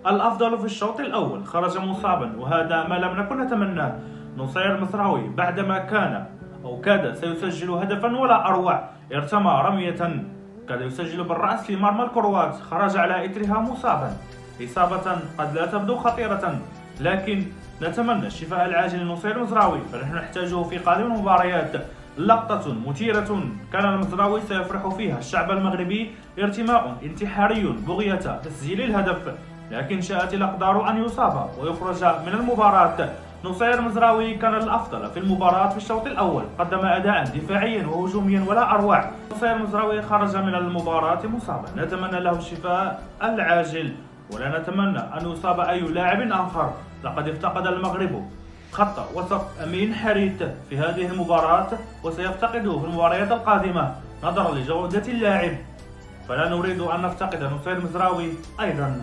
الأفضل في الشوط الأول خرج مصابا، وهذا ما لم نكن نتمناه. نصير مزراوي بعدما كان أو كاد سيسجل هدفا ولا أروع، ارتمى رمية كاد يسجل بالرأس لمرمى الكروات، خرج على إثرها مصابا. إصابة قد لا تبدو خطيرة، لكن نتمنى الشفاء العاجل لنصير مزراوي، فنحن نحتاجه في قادم المباريات. لقطة مثيرة كان المزراوي سيفرح فيها الشعب المغربي، ارتماء انتحاري بغية تسجيل الهدف، لكن شاءت الأقدار أن يصاب ويخرج من المباراة. نصير مزراوي كان الأفضل في المباراة في الشوط الأول، قدم أداء دفاعيا وهجوميا ولا أروع. نصير مزراوي خرج من المباراة مصابا، نتمنى له الشفاء العاجل، ولا نتمنى أن يصاب أي لاعب آخر. لقد افتقد المغرب خط وسط أمين حريث في هذه المباراة، وسيفتقده في المباريات القادمة نظرا لجودة اللاعب، فلا نريد أن نفتقد نصير مزراوي أيضا.